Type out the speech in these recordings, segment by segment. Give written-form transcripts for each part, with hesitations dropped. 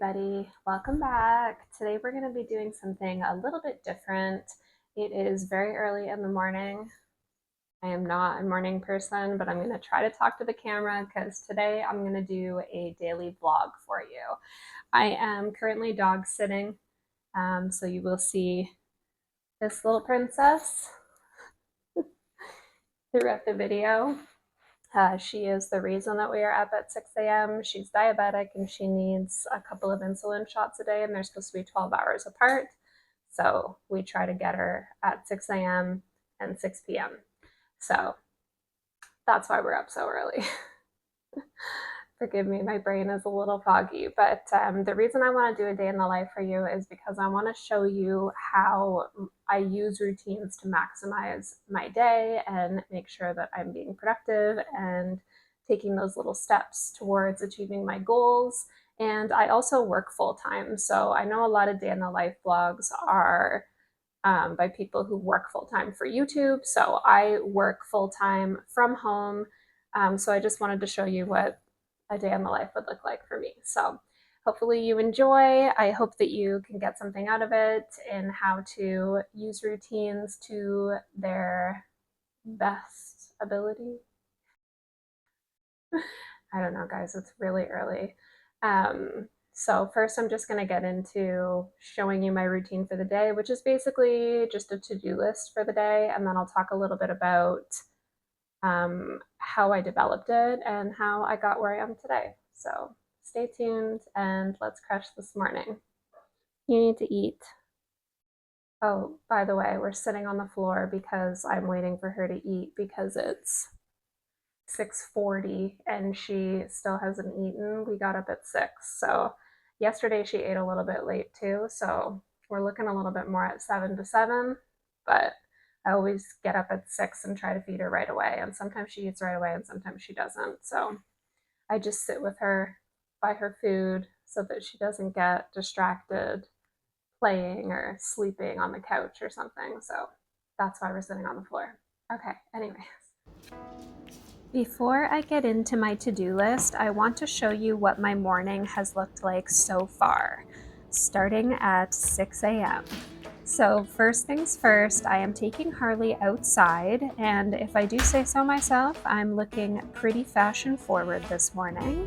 everybody, welcome back. Today we're going to be doing something a little bit different. It is very early in the morning. I am not a morning person, but I'm going to try to talk to the camera because today I'm going to do a daily vlog for you. I am currently dog sitting, so you will see this little princess throughout the video. She is the reason that we are up at 6 a.m. She's diabetic and she needs a couple of insulin shots a day, and they're supposed to be 12 hours apart. So we try to get her at 6 a.m. and 6 p.m. So that's why we're up so early. Forgive me, my brain is a little foggy, but the reason I want to do a day in the life for you is because I want to show you how I use routines to maximize my day and make sure that I'm being productive and taking those little steps towards achieving my goals. And I also work full time, so I know a lot of day in the life vlogs are by people who work full time for YouTube. So I work full time from home. So I just wanted to show you what a day in the life would look like for me. So hopefully you enjoy. I hope that you can get something out of it in how to use routines to their best ability. I don't know, guys, it's really early. So first I'm just going to get into showing you my routine for the day, which is basically just a to-do list for the day. And then I'll talk a little bit about how I developed it and how I got where I am today. So stay tuned and let's crush this morning. You need to eat. Oh, by the way, we're sitting on the floor because I'm waiting for her to eat because it's 6:40 and she still hasn't eaten. We got up at 6. So yesterday she ate a little bit late too. So we're looking a little bit more at 7 to 7, but I always get up at 6 and try to feed her right away. And sometimes she eats right away and sometimes she doesn't. So I just sit with her, buy her food so that she doesn't get distracted playing or sleeping on the couch or something. So that's why we're sitting on the floor. Okay, anyways. Before I get into my to-do list, I want to show you what my morning has looked like so far, starting at 6 a.m. So first things first, I am taking Harley outside, and if I do say so myself, I'm looking pretty fashion forward this morning.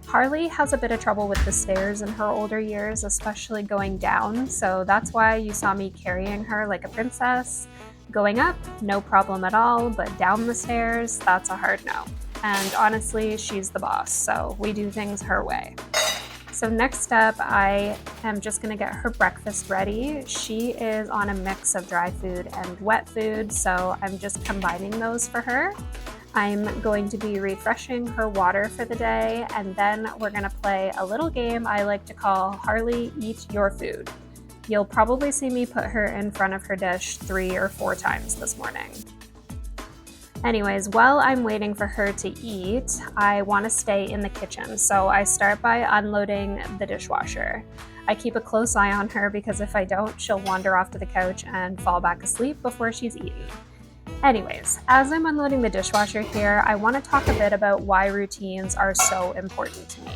Harley has a bit of trouble with the stairs in her older years, especially going down, so that's why you saw me carrying her like a princess. Going up, no problem at all, but down the stairs, that's a hard no. And honestly, she's the boss, so we do things her way. So next up, I am just gonna get her breakfast ready. She is on a mix of dry food and wet food, so I'm just combining those for her. I'm going to be refreshing her water for the day, and then we're gonna play a little game I like to call Harley Eat Your Food. You'll probably see me put her in front of her dish 3 or 4 times this morning. Anyways, while I'm waiting for her to eat, I want to stay in the kitchen, so I start by unloading the dishwasher. I keep a close eye on her because if I don't, she'll wander off to the couch and fall back asleep before she's eaten. Anyways, as I'm unloading the dishwasher here, I want to talk a bit about why routines are so important to me.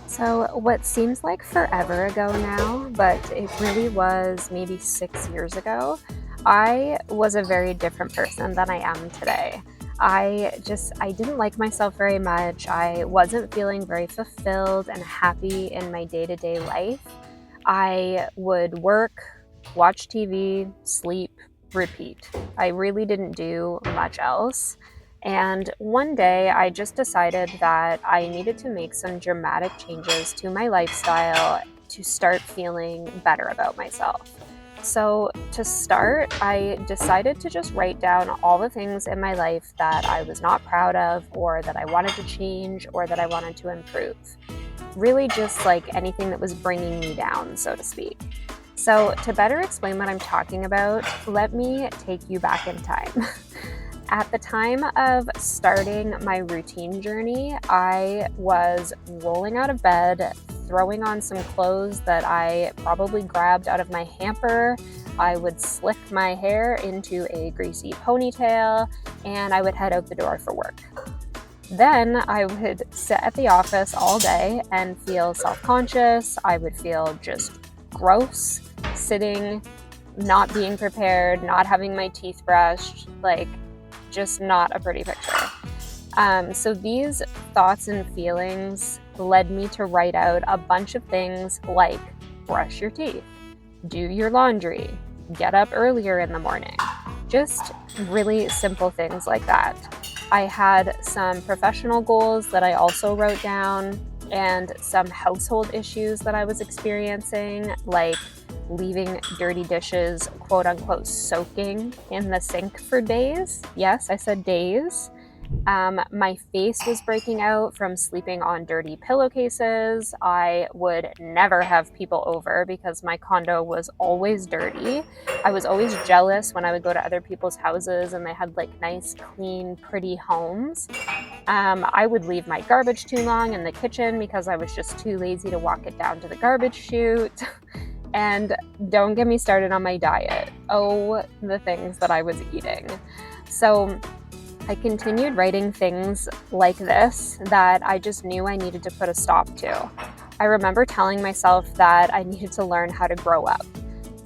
So what seems like forever ago now, but it really was maybe 6 years ago, I was a very different person than I am today. I didn't like myself very much. I wasn't feeling very fulfilled and happy in my day-to-day life. I would work, watch TV, sleep, repeat. I really didn't do much else. And one day I just decided that I needed to make some dramatic changes to my lifestyle to start feeling better about myself. So to start, I decided to just write down all the things in my life that I was not proud of, or that I wanted to change, or that I wanted to improve. Really just like anything that was bringing me down, so to speak. So to better explain what I'm talking about, let me take you back in time. At the time of starting my routine journey, I was rolling out of bed, throwing on some clothes that I probably grabbed out of my hamper. I would slick my hair into a greasy ponytail, and I would head out the door for work. Then I would sit at the office all day and feel self-conscious. I would feel just gross sitting, not being prepared, not having my teeth brushed, like just not a pretty picture. So these thoughts and feelings led me to write out a bunch of things like brush your teeth, do your laundry, get up earlier in the morning, just really simple things like that. I had some professional goals that I also wrote down and some household issues that I was experiencing, like leaving dirty dishes, quote unquote, soaking in the sink for days. Yes, I said days. My face was breaking out from sleeping on dirty pillowcases. I would never have people over because my condo was always dirty. I was always jealous when I would go to other people's houses and they had like nice, clean, pretty homes. I would leave my garbage too long in the kitchen because I was just too lazy to walk it down to the garbage chute. And don't get me started on my diet. Oh, the things that I was eating. So I continued writing things like this that I just knew I needed to put a stop to. I remember telling myself that I needed to learn how to grow up.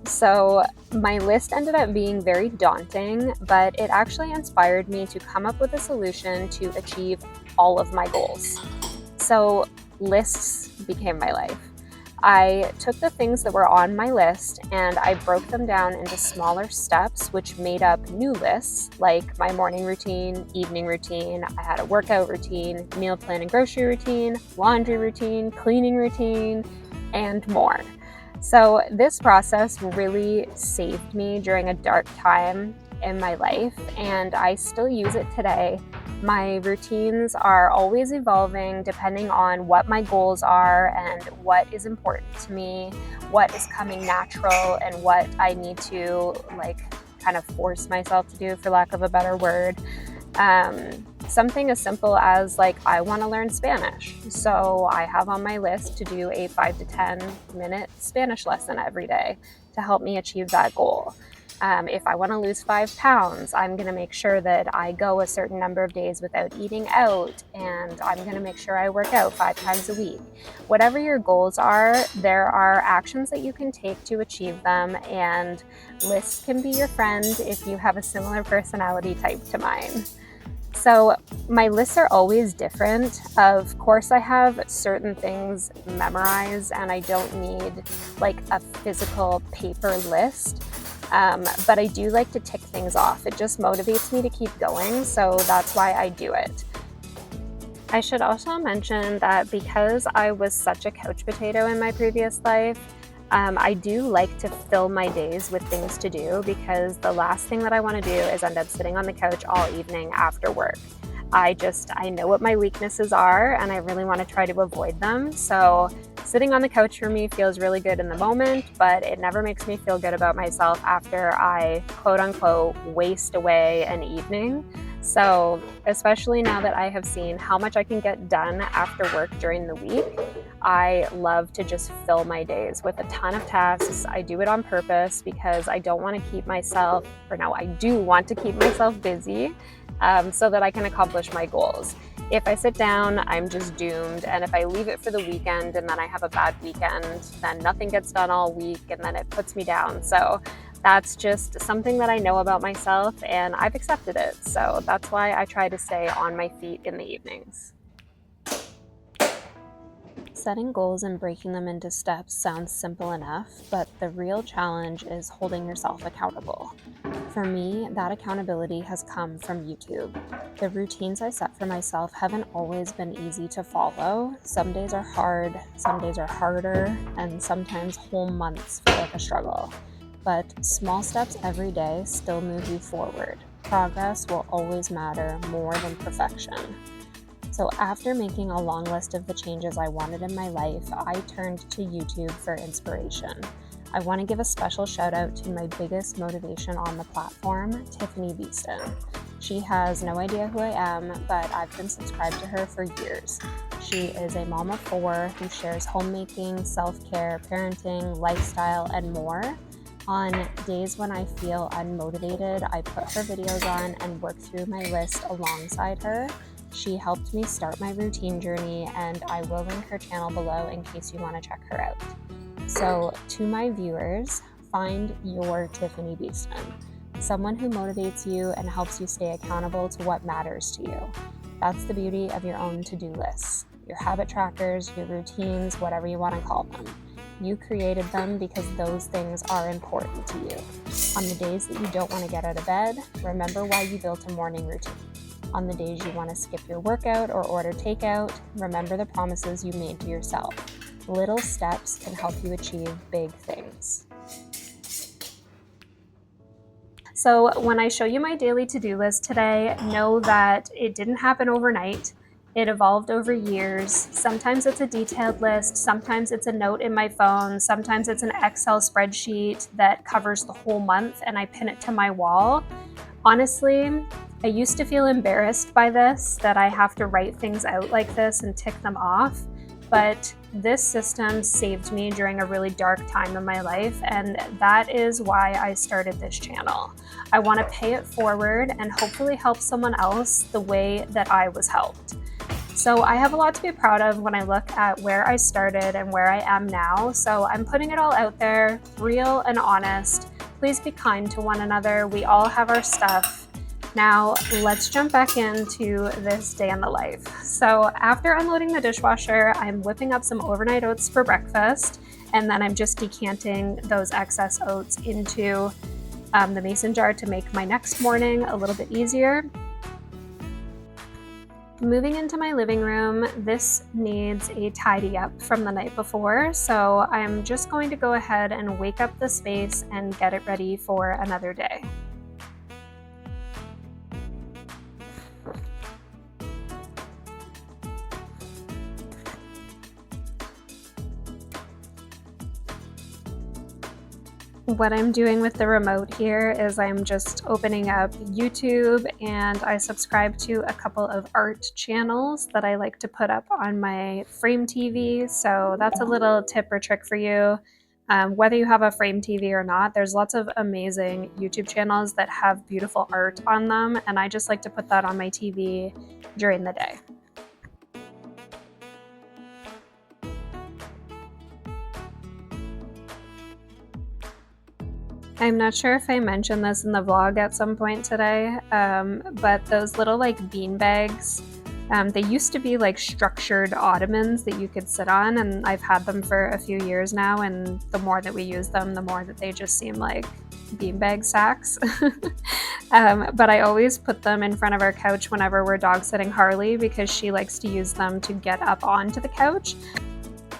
So my list ended up being very daunting, but it actually inspired me to come up with a solution to achieve all of my goals. So lists became my life. I took the things that were on my list and I broke them down into smaller steps, which made up new lists like my morning routine, evening routine. I had a workout routine, meal plan and grocery routine, laundry routine, cleaning routine, and more. So this process really saved me during a dark time in my life, and I still use it today. My routines are always evolving depending on what my goals are and what is important to me, what is coming natural, and what I need to kind of force myself to do, for lack of a better word. Something as simple as I want to learn Spanish. So I have on my list to do a 5 to 10 minute Spanish lesson every day to help me achieve that goal. If I want to lose 5 pounds, I'm going to make sure that I go a certain number of days without eating out, and I'm going to make sure I work out 5 times a week. Whatever your goals are, there are actions that you can take to achieve them, and lists can be your friend if you have a similar personality type to mine. So my lists are always different. Of course, I have certain things memorized, and I don't need a physical paper list. But I do like to tick things off. It just motivates me to keep going, so that's why I do it. I should also mention that because I was such a couch potato in my previous life, I do like to fill my days with things to do, because the last thing that I want to do is end up sitting on the couch all evening after work. I know what my weaknesses are, and I really want to try to avoid them. So sitting on the couch for me feels really good in the moment, but it never makes me feel good about myself after I, quote unquote, waste away an evening. So especially now that I have seen how much I can get done after work during the week, I love to just fill my days with a ton of tasks. I do it on purpose because I don't want to keep myself, I do want to keep myself busy so that I can accomplish my goals. If I sit down, I'm just doomed. And if I leave it for the weekend and then I have a bad weekend, then nothing gets done all week and then it puts me down. So that's just something that I know about myself, and I've accepted it. So that's why I try to stay on my feet in the evenings. Setting goals and breaking them into steps sounds simple enough, but the real challenge is holding yourself accountable. For me, that accountability has come from YouTube. The routines I set for myself haven't always been easy to follow. Some days are hard, some days are harder, and sometimes whole months feel like a struggle. But small steps every day still move you forward. Progress will always matter more than perfection. So after making a long list of the changes I wanted in my life, I turned to YouTube for inspiration. I want to give a special shout out to my biggest motivation on the platform, Tiffani Beaston. She has no idea who I am, but I've been subscribed to her for years. She is a mom of 4 who shares homemaking, self-care, parenting, lifestyle, and more. On days when I feel unmotivated, I put her videos on and work through my list alongside her. She helped me start my routine journey, and I will link her channel below in case you want to check her out. So to my viewers, find your Tiffani Beaston, someone who motivates you and helps you stay accountable to what matters to you. That's the beauty of your own to-do lists, your habit trackers, your routines, whatever you want to call them. You created them because those things are important to you. On the days that you don't want to get out of bed, remember why you built a morning routine. On the days you want to skip your workout or order takeout, remember the promises you made to yourself. Little steps can help you achieve big things. So when I show you my daily to-do list today, know that it didn't happen overnight. It evolved over years. Sometimes it's a detailed list, sometimes it's a note in my phone, sometimes it's an Excel spreadsheet that covers the whole month and I pin it to my wall. Honestly, I used to feel embarrassed by this, that I have to write things out like this and tick them off, but this system saved me during a really dark time in my life, and that is why I started this channel. I want to pay it forward and hopefully help someone else the way that I was helped. So I have a lot to be proud of when I look at where I started and where I am now. So I'm putting it all out there, real and honest. Please be kind to one another. We all have our stuff. Now let's jump back into this day in the life. So after unloading the dishwasher, I'm whipping up some overnight oats for breakfast, and then I'm just decanting those excess oats into the mason jar to make my next morning a little bit easier. Moving into my living room, this needs a tidy up from the night before, so I'm just going to go ahead and wake up the space and get it ready for another day. What I'm doing with the remote here is I'm just opening up YouTube, and I subscribe to a couple of art channels that I like to put up on my frame TV. So that's a little tip or trick for you. Whether you have a frame TV or not, there's lots of amazing YouTube channels that have beautiful art on them, and I just like to put that on my TV during the day. I'm not sure if I mentioned this in the vlog at some point today, but those little like bean bags, they used to be like structured ottomans that you could sit on, and I've had them for a few years now, and the more that we use them, the more that they just seem like beanbag sacks. But I always put them in front of our couch whenever we're dog sitting Harley, because she likes to use them to get up onto the couch.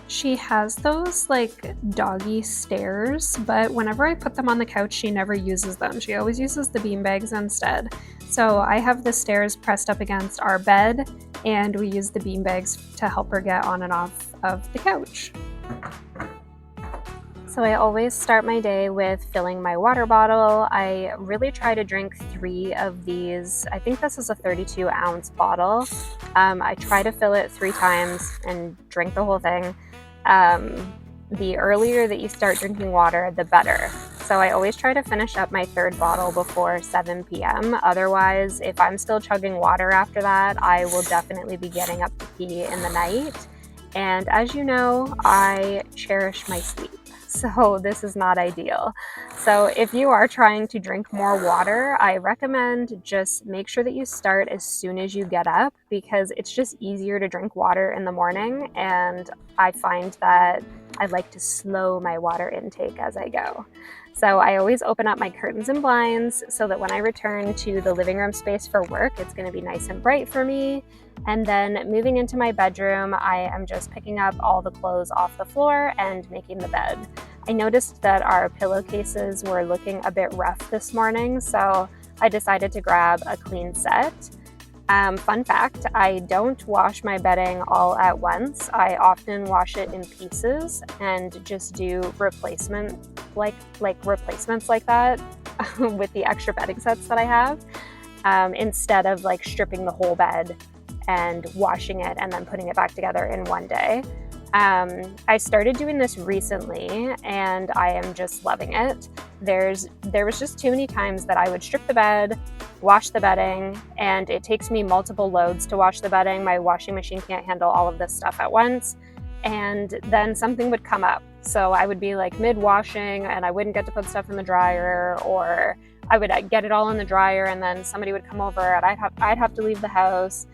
She has those like doggy stairs, but whenever I put them on the couch, she never uses them. She always uses the beanbags instead. So I have the stairs pressed up against our bed, and we use the beanbags to help her get on and off of the couch. So I always start my day with filling my water bottle. I really try to drink 3 of these. I think this is a 32-ounce bottle. I try to fill it 3 times and drink the whole thing. The earlier that you start drinking water, the better. So I always try to finish up my 3rd bottle before 7 p.m. Otherwise, if I'm still chugging water after that, I will definitely be getting up to pee in the night. And as you know, I cherish my sleep, so this is not ideal. So if you are trying to drink more water, I recommend just make sure that you start as soon as you get up, because it's just easier to drink water in the morning, and I find that I like to slow my water intake as I go. So I always open up my curtains and blinds so that when I return to the living room space for work, it's going to be nice and bright for me. And then moving into my bedroom, I am just picking up all the clothes off the floor and making the bed. I noticed that our pillowcases were looking a bit rough this morning, so I decided to grab a clean set. Fun fact, I don't wash my bedding all at once. I often wash it in pieces and just do replacements like that with the extra bedding sets that I have, instead of like stripping the whole bed and washing it and then putting it back together in one day. I started doing this recently and I am just loving it. there was just too many times that I would strip the bed, wash the bedding, and it takes me multiple loads to wash the bedding. My washing machine can't handle all of this stuff at once. And then something would come up. So I would be like mid-washing and I wouldn't get to put stuff in the dryer, or I would get it all in the dryer and then somebody would come over and I'd have to leave the house.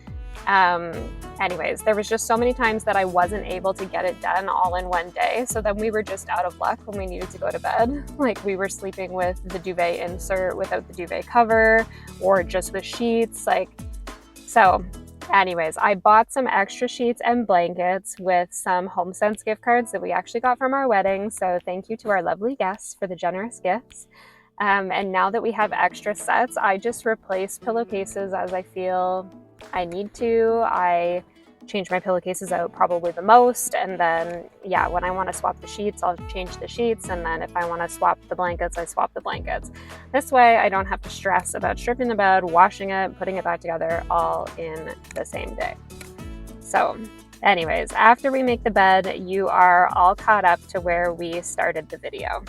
Anyways, there was just so many times that I wasn't able to get it done all in one day. So then we were just out of luck when we needed to go to bed. Like we were sleeping with the duvet insert without the duvet cover, or just with sheets. So anyways, I bought some extra sheets and blankets with some HomeSense gift cards that we actually got from our wedding. So thank you to our lovely guests for the generous gifts. And now that we have extra sets, I just replace pillowcases as I feel I need to. I change my pillowcases out probably the most, and then yeah, when I want to swap the sheets, I'll change the sheets, and then if I want to swap the blankets, I swap the blankets. This way I don't have to stress about stripping the bed, washing it, putting it back together all in the same day. So anyways, after we make the bed, you are all caught up to where we started the video.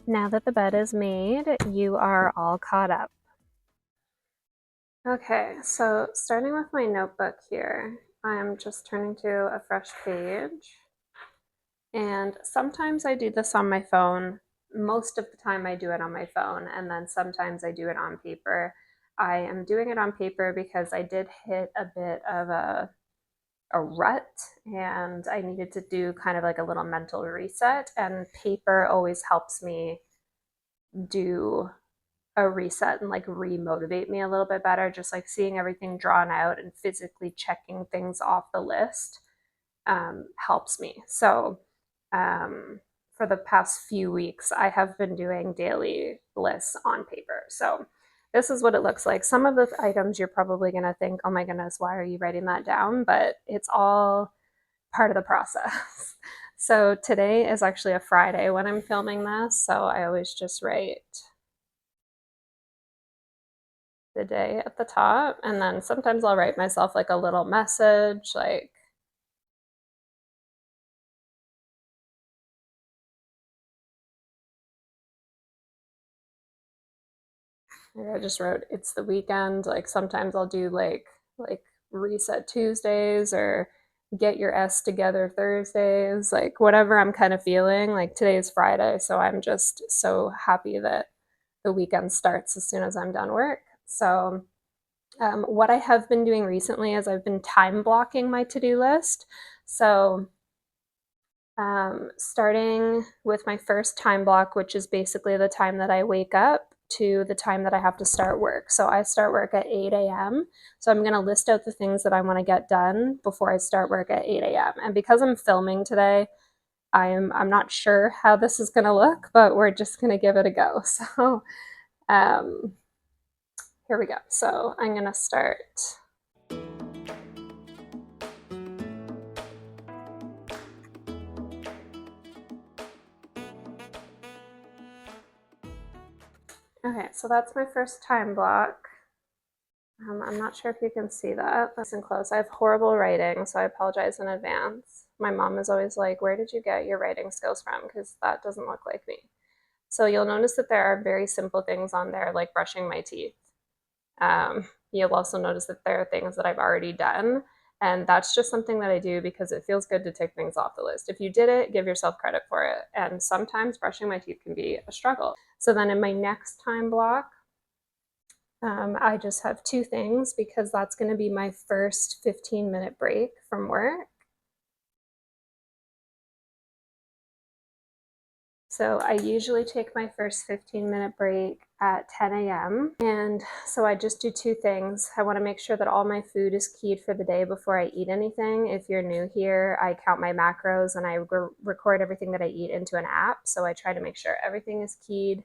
Now that the bed is made, you are all caught up. Okay, so starting with my notebook here, I'm just turning to a fresh page. And sometimes I do this on my phone. Most of the time I do it on my phone, and then sometimes I do it on paper. I am doing it on paper because I did hit a bit of a rut and I needed to do kind of like a little mental reset, and paper always helps me do a reset and like re-motivate me a little bit better. Just like seeing everything drawn out and physically checking things off the list helps me. So for the past few weeks, I have been doing daily lists on paper. So this is what it looks like. Some of the items you're probably going to think, oh my goodness, why are you writing that down? But it's all part of the process. So today is actually a Friday when I'm filming this. So I always just write the day at the top. And then sometimes I'll write myself like a little message, like, I just wrote, it's the weekend. Like sometimes I'll do like reset Tuesdays or get your S together Thursdays, like whatever I'm kind of feeling. Like today is Friday, so I'm just so happy that the weekend starts as soon as I'm done work. So what I have been doing recently is I've been time blocking my to-do list. So starting with my first time block, which is basically the time that I wake up to the time that I have to start work. So I start work at 8 a.m. So I'm going to list out the things that I want to get done before I start work at 8 a.m. And because I'm filming today, I'm not sure how this is going to look, but we're just going to give it a go. So here we go. So I'm going to start. Okay, so that's my first time block. I'm not sure if you can see that. Listen close. I have horrible writing, so I apologize in advance. My mom is always like, where did you get your writing skills from? Because that doesn't look like me. So you'll notice that there are very simple things on there, like brushing my teeth. You'll also notice that there are things that I've already done. And that's just something that I do because it feels good to tick things off the list. If you did it, give yourself credit for it. And sometimes brushing my teeth can be a struggle. So then in my next time block, I just have two things because that's going to be my first 15-minute break from work. So I usually take my first 15-minute break at 10 a.m. And so I just do two things. I want to make sure that all my food is keyed for the day before I eat anything. If you're new here, I count my macros and I record everything that I eat into an app. So I try to make sure everything is keyed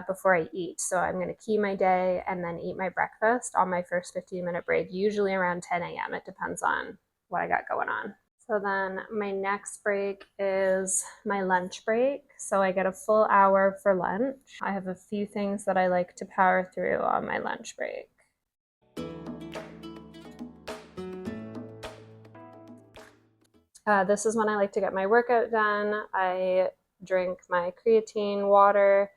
before I eat. So I'm going to key my day and then eat my breakfast on my first 15-minute break, usually around 10 a.m. It depends on what I got going on. So then my next break is my lunch break. So I get a full hour for lunch. I have a few things that I like to power through on my lunch break. This is when I like to get my workout done. I drink my creatine, water,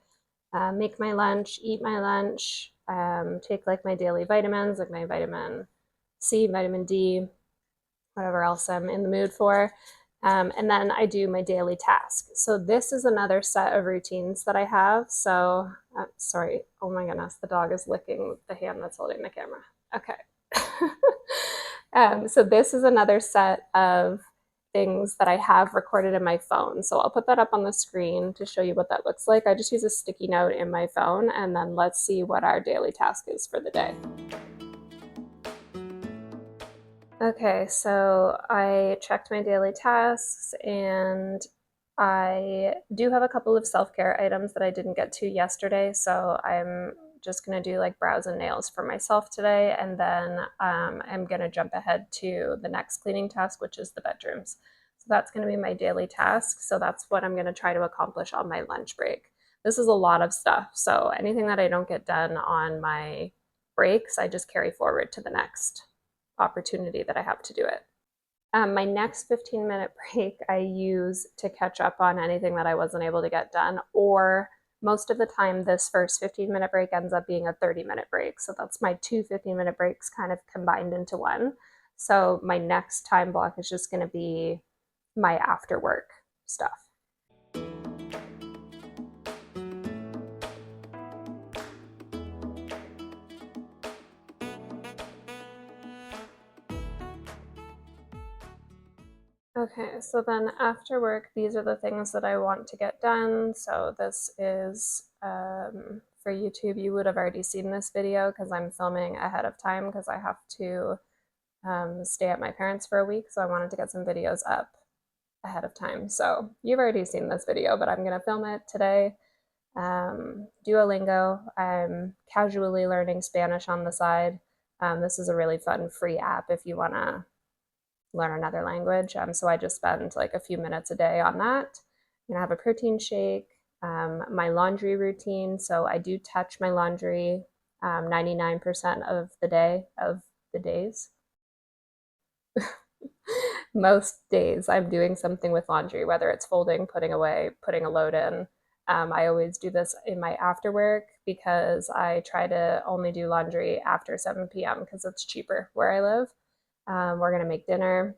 make my lunch, eat my lunch, take like my daily vitamins, like my vitamin C, vitamin D, whatever else I'm in the mood for. And then I do my daily task. So this is another set of routines that I have. So, sorry, oh my goodness, the dog is licking the hand that's holding the camera. Okay. So this is another set of things that I have recorded in my phone. So I'll put that up on the screen to show you what that looks like. I just use a sticky note in my phone, and then let's see what our daily task is for the day. Okay, so I checked my daily tasks, and I do have a couple of self-care items that I didn't get to yesterday, so I'm just gonna do like brows and nails for myself today, and then I'm gonna jump ahead to the next cleaning task, which is the bedrooms. So that's gonna be my daily task, so that's what I'm gonna try to accomplish on my lunch break. This is a lot of stuff, so anything that I don't get done on my breaks, I just carry forward to the next opportunity that I have to do it. My next 15-minute break I use to catch up on anything that I wasn't able to get done, or most of the time this first 15-minute break ends up being a 30-minute break. So that's my two 15-minute breaks kind of combined into one. So my next time block is just going to be my after work stuff. Okay, so then after work, these are the things that I want to get done. So this is for YouTube. You would have already seen this video because I'm filming ahead of time because I have to stay at my parents' for a week. So I wanted to get some videos up ahead of time. So you've already seen this video, but I'm going to film it today. Duolingo, I'm casually learning Spanish on the side. This is a really fun free app if you want to learn another language. So I just spend like a few minutes a day on that. I'm gonna have a protein shake, my laundry routine. So I do touch my laundry 99% of the days. Most days I'm doing something with laundry, whether it's folding, putting away, putting a load in. I always do this in my after work because I try to only do laundry after 7 p.m. because it's cheaper where I live. We're gonna make dinner.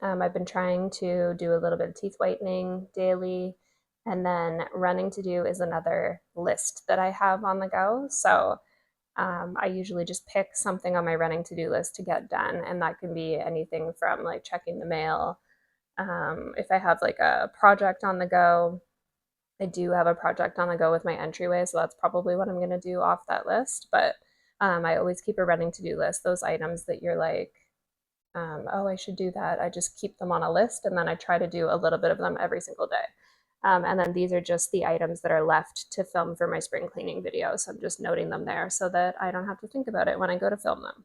I've been trying to do a little bit of teeth whitening daily, and then running to do is another list that I have on the go. So I usually just pick something on my running to do list to get done, and that can be anything from like checking the mail. If I have like a project on the go, I do have a project on the go with my entryway, so that's probably what I'm going to do off that list. But I always keep a running to do list, those items that you're like, oh, I should do that. I just keep them on a list, and then I try to do a little bit of them every single day. And then these are just the items that are left to film for my spring cleaning video. So I'm just noting them there so that I don't have to think about it when I go to film them.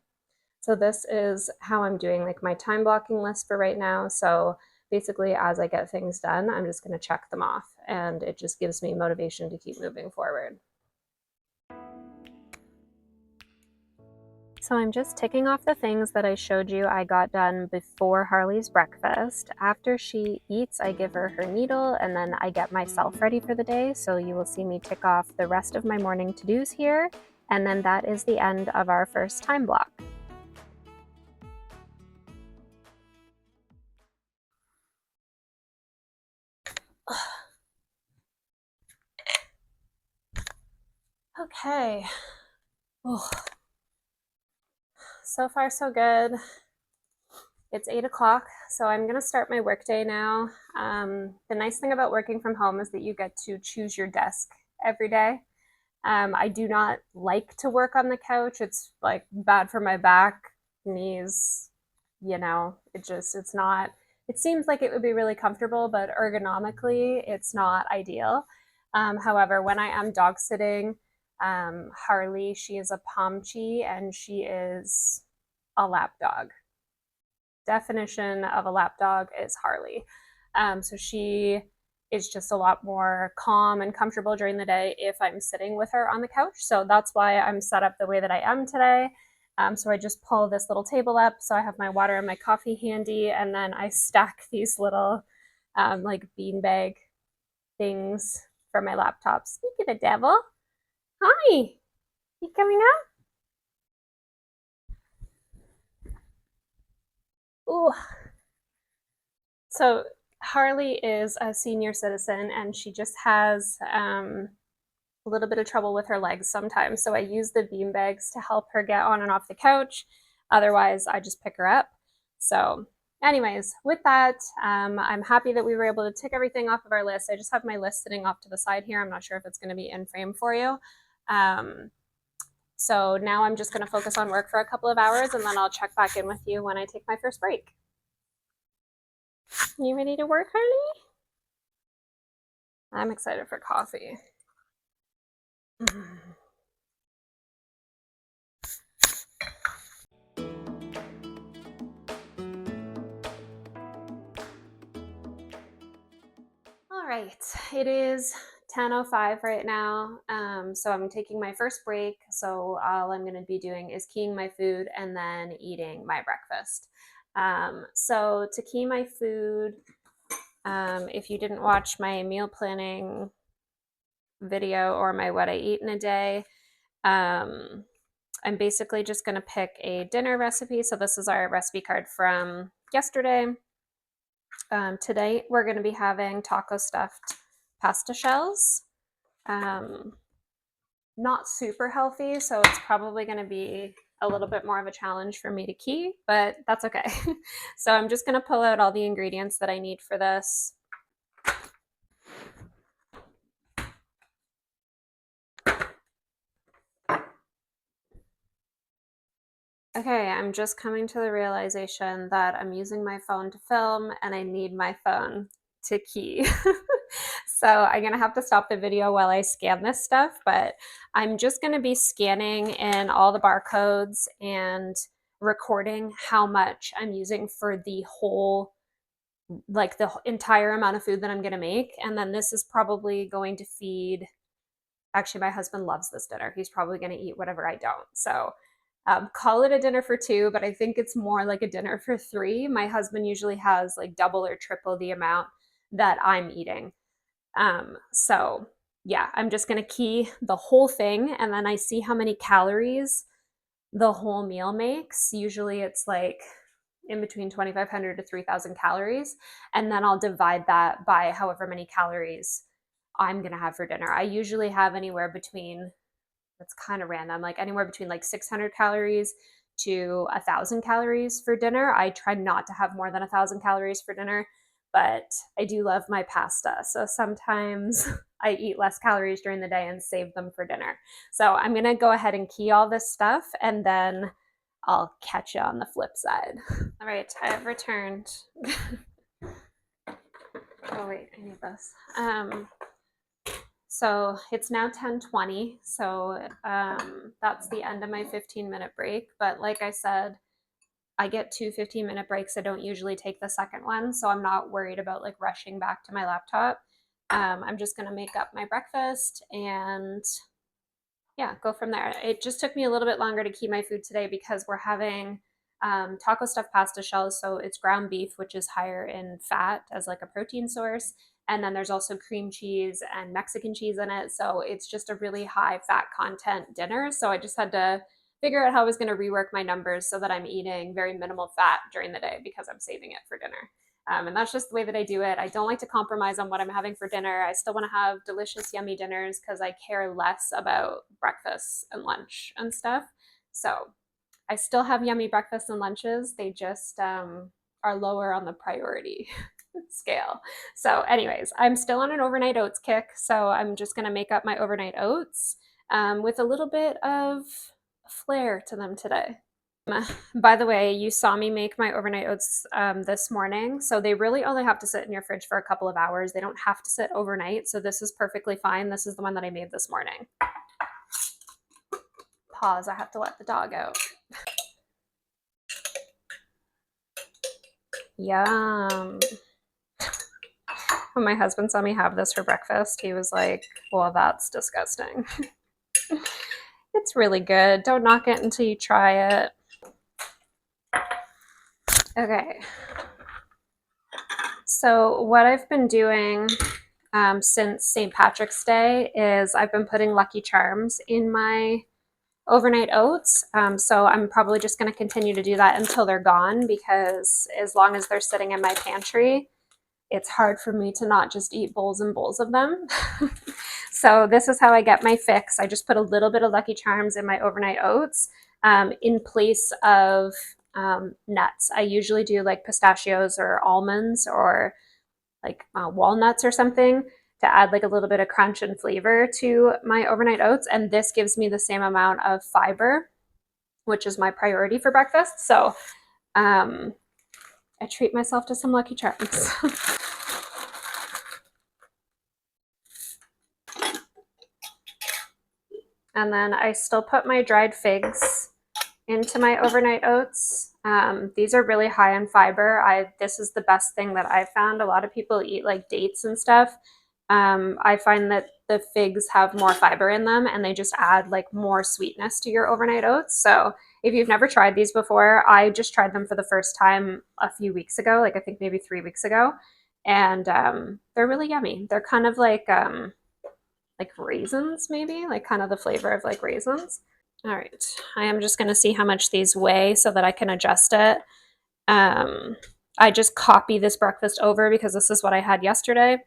So this is how I'm doing like my time blocking list for right now. So basically, as I get things done, I'm just going to check them off, and it just gives me motivation to keep moving forward. So I'm just ticking off the things that I showed you I got done before Harley's breakfast. After she eats, I give her her needle, and then I get myself ready for the day. So you will see me tick off the rest of my morning to-dos here, and then that is the end of our first time block. Okay. Oh. So far, so good. It's 8 o'clock, so I'm gonna start my workday now. The nice thing about working from home is that you get to choose your desk every day. I do not like to work on the couch. It's like bad for my back, knees, it's not, it seems like it would be really comfortable, but ergonomically, it's not ideal. However, when I am dog sitting, Harley, she is a Pomchi, and she is a lap dog. definition of a lap dog is Harley. So she is just a lot more calm and comfortable during the day if I'm sitting with her on the couch. So that's why I'm set up the way that I am today. So I just pull this little table up, so I have my water and my coffee handy, and then I stack these little like beanbag things for my laptop. Speak of the devil. Hi, you coming up? Ooh. So Harley is a senior citizen, and she just has a little bit of trouble with her legs sometimes. So I use the bean bags to help her get on and off the couch. Otherwise, I just pick her up. So anyways, with that, I'm happy that we were able to tick everything off of our list. I just have my list sitting off to the side here. I'm not sure if it's going to be in frame for you. So now I'm just going to focus on work for a couple of hours, and then I'll check back in with you when I take my first break. You ready to work, Harley? I'm excited for coffee. All right, it is 10:05 right now. So I'm taking my first break. So all I'm going to be doing is keying my food and then eating my breakfast. So to key my food, if you didn't watch my meal planning video or my what I eat in a day, I'm basically just going to pick a dinner recipe. So this is our recipe card from yesterday. Today we're going to be having taco stuffed pasta shells. Not super healthy, so it's probably going to be a little bit more of a challenge for me to key, but that's okay. So I'm just going to pull out all the ingredients that I need for this. Okay, I'm just coming to the realization that I'm using my phone to film and I need my phone to key. So I'm gonna have to stop the video while I scan this stuff, but I'm just gonna be scanning in all the barcodes and recording how much I'm using for the whole, like the entire amount of food that I'm gonna make. And then this is probably going to feed, actually my husband loves this dinner. He's probably gonna eat whatever I don't. So call it a dinner for two, but I think it's more like a dinner for three. My husband usually has like double or triple the amount that I'm eating. So yeah, I'm just gonna key the whole thing, and then I see how many calories the whole meal makes. Usually it's like in between 2,500 to 3,000 calories, and then I'll divide that by however many calories I'm gonna have for dinner. I usually have anywhere between, that's kind of random, like anywhere between like 600 calories to 1,000 calories for dinner. I try not to have more than 1,000 calories for dinner, but I do love my pasta. So sometimes I eat less calories during the day and save them for dinner. So I'm going to go ahead and key all this stuff, and then I'll catch you on the flip side. All right, I have returned. Oh wait, I need this. So it's now 10:20, so that's the end of my 15-minute break. But like I said, I get two 15-minute breaks. I don't usually take the second one, so I'm not worried about like rushing back to my laptop. I'm just gonna make up my breakfast and yeah, go from there. It just took me a little bit longer to keep my food today because we're having taco stuffed pasta shells. So it's ground beef, which is higher in fat as like a protein source. And then there's also cream cheese and Mexican cheese in it. So it's just a really high fat content dinner. So I just had to figure out how I was going to rework my numbers so that I'm eating very minimal fat during the day because I'm saving it for dinner. And that's just the way that I do it. I don't like to compromise on what I'm having for dinner. I still want to have delicious, yummy dinners because I care less about breakfast and lunch and stuff. So I still have yummy breakfasts and lunches. They just are lower on the priority scale. So, anyways, I'm still on an overnight oats kick. So I'm just going to make up my overnight oats with a little bit of flair to them today. By the way, you saw me make my overnight oats this morning. So they really only have to sit in your fridge for a couple of hours. They don't have to sit overnight. So this is perfectly fine. This is the one that I made this morning. Pause, I have to let the dog out. Yum. When my husband saw me have this for breakfast, he was like, well, that's disgusting. It's really good. Don't knock it until you try it. Okay. So what I've been doing since St. Patrick's Day is I've been putting Lucky Charms in my overnight oats. So I'm probably just going to continue to do that until they're gone, because as long as they're sitting in my pantry, it's hard for me to not just eat bowls and bowls of them. So this is how I get my fix. I just put a little bit of Lucky Charms in my overnight oats in place of nuts. I usually do like pistachios or almonds or like walnuts or something to add like a little bit of crunch and flavor to my overnight oats. And this gives me the same amount of fiber, which is my priority for breakfast. So I treat myself to some Lucky Charms. And then I still put my dried figs into my overnight oats. These are really high in fiber. This is the best thing that I've found. A lot of people eat like dates and stuff. I find that the figs have more fiber in them and they just add like more sweetness to your overnight oats. So if you've never tried these before, I just tried them for the first time a few weeks ago, like I think maybe 3 weeks ago. And they're really yummy. They're kind of like raisins, maybe, like kind of the flavor of like raisins. All right, I am just going to see how much these weigh so that I can adjust it. I just copy this breakfast over because this is what I had yesterday.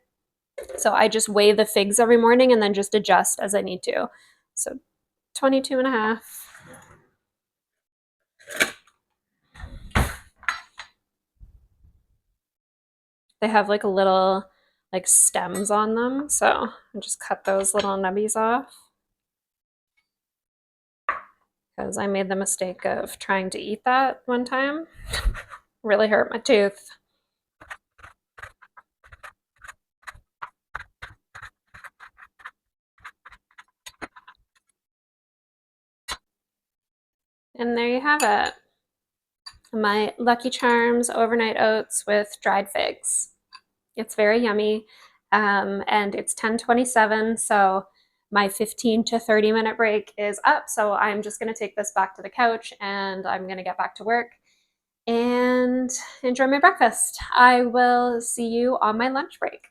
So I just weigh the figs every morning and then just adjust as I need to. So 22 and a half. They have like a little like stems on them. So I just cut those little nubbies off because I made the mistake of trying to eat that one time. Really hurt my tooth. And there you have it. My Lucky Charms overnight oats with dried figs. It's very yummy. And it's 10:27, so my 15 to 30 minute break is up. So I'm just going to take this back to the couch and I'm going to get back to work and enjoy my breakfast. I will see you on my lunch break.